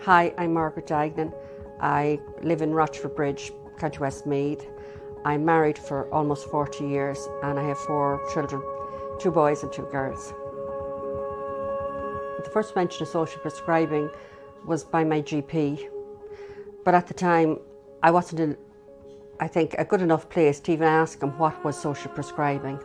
Hi, I'm Margaret. I live in Rochford Bridge, County Westmeath. I'm married for almost 40 years and I have 4 children, 2 boys and 2 girls. The first mention of social prescribing was by my GP, but at the time I wasn't in, I think, a good enough place to even ask him what was social prescribing.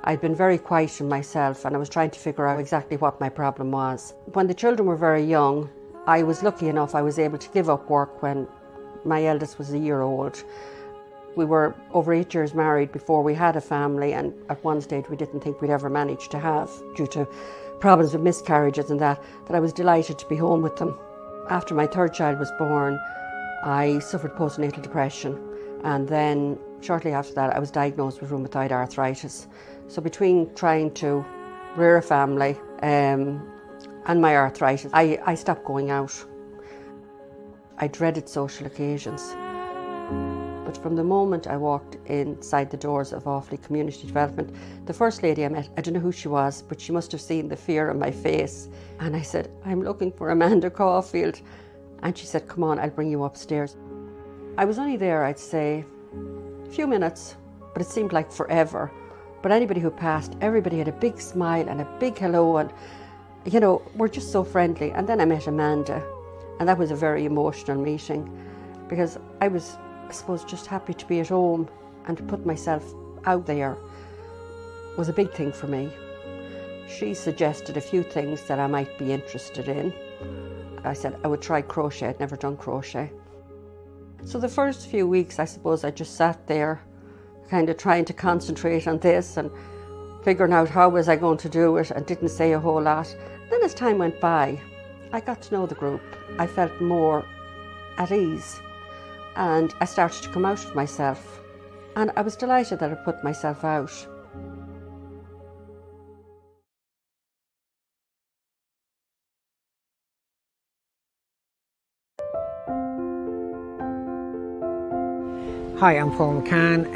I'd been very quiet in myself and I was trying to figure out exactly what my problem was. When the children were very young, I was lucky enough I was able to give up work when my eldest was a year old. We were over 8 years married before we had a family, and at one stage we didn't think we'd ever manage to have, due to problems with miscarriages and that I was delighted to be home with them. After my 3rd child was born, I suffered postnatal depression, and then shortly after that I was diagnosed with rheumatoid arthritis. So between trying to rear a family and my arthritis, I stopped going out. I dreaded social occasions. But from the moment I walked inside the doors of Offaly Community Development, the first lady I met, I don't know who she was, but she must have seen the fear on my face. And I said, "I'm looking for Amanda Caulfield." And she said, "Come on, I'll bring you upstairs." I was only there, I'd say, a few minutes, but it seemed like forever. But anybody who passed, everybody had a big smile and a big hello, and you know, we're just so friendly. And then I met Amanda, and that was a very emotional meeting, because I was, I suppose, just happy to be at home, and to put myself out there was a big thing for me. She suggested a few things that I might be interested in. I said I would try crochet. I'd never done crochet. So the first few weeks, I suppose, I just sat there kind of trying to concentrate on this and figuring out how was I going to do it, and didn't say a whole lot. Then as time went by, I got to know the group. I felt more at ease, and I started to come out of myself, and I was delighted that I put myself out. Hi, I'm Paul McCann.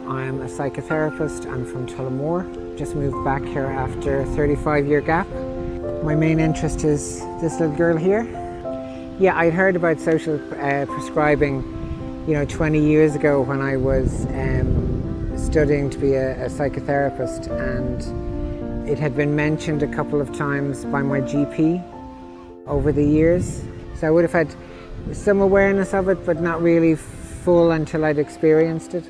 I'm a psychotherapist. I'm from Tullamore. Just moved back here after a 35-year gap. My main interest is this little girl here. Yeah, I'd heard about social prescribing, 20 years ago when I was studying to be a psychotherapist, and it had been mentioned a couple of times by my GP over the years. So I would have had some awareness of it, but not really full until I'd experienced it.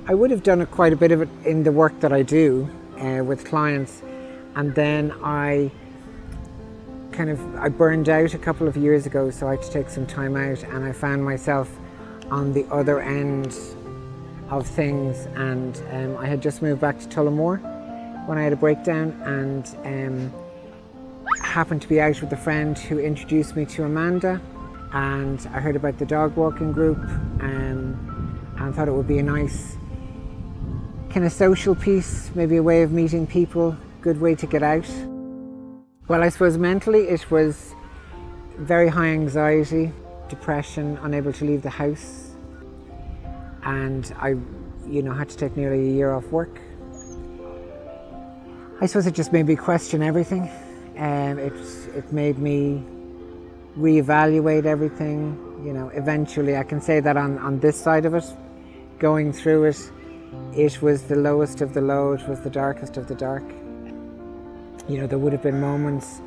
I would have done quite a bit of it in the work that I do with clients, and then I burned out a couple of years ago, so I had to take some time out, and I found myself on the other end of things, and I had just moved back to Tullamore when I had a breakdown, and happened to be out with a friend who introduced me to Amanda, and I heard about the dog walking group, and thought it would be a nice kind of social piece, maybe a way of meeting people, good way to get out. Well, I suppose mentally it was very high anxiety, depression, unable to leave the house, and I had to take nearly a year off work. I suppose it just made me question everything. It made me reevaluate everything. Eventually I can say that on this side of it, going through it, it was the lowest of the low, it was the darkest of the dark. There would have been moments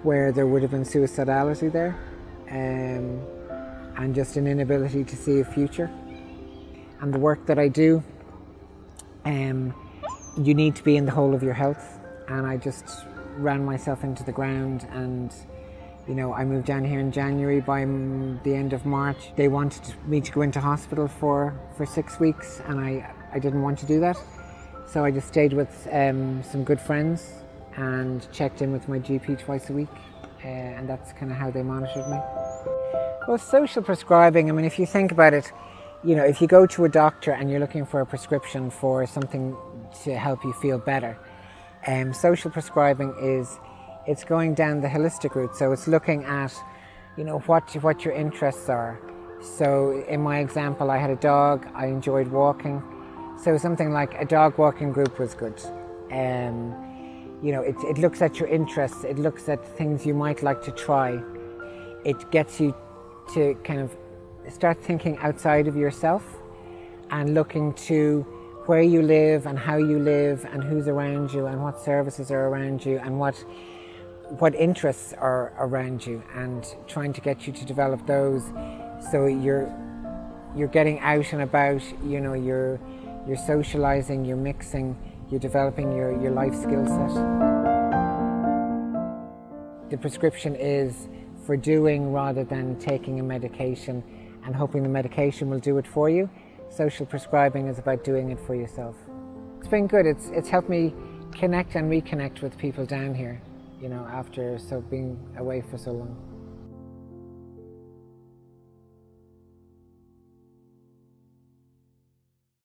where there would have been suicidality there, and just an inability to see a future. And the work that I do, you need to be in the whole of your health, and I just ran myself into the ground, and I moved down here in January. By the end of March, they wanted me to go into hospital for 6 weeks, and I didn't want to do that. So I just stayed with some good friends and checked in with my GP twice a week, and that's kind of how they monitored me. Well, social prescribing, I mean, if you think about it, if you go to a doctor and you're looking for a prescription for something to help you feel better, social prescribing it's going down the holistic route. So it's looking at, what your interests are. So in my example, I had a dog, I enjoyed walking. So something like a dog walking group was good. You know, it looks at your interests, it looks at things you might like to try. It gets you to kind of start thinking outside of yourself and looking to where you live and how you live and who's around you and what services are around you and what interests are around you, and trying to get you to develop those so you're getting out and about, you know, you're socializing, you're mixing, you're developing your life skill set. The prescription is for doing rather than taking a medication and hoping the medication will do it for you. Social prescribing is about doing it for yourself. It's been good. It's helped me connect and reconnect with people down here, you know, after being away for so long.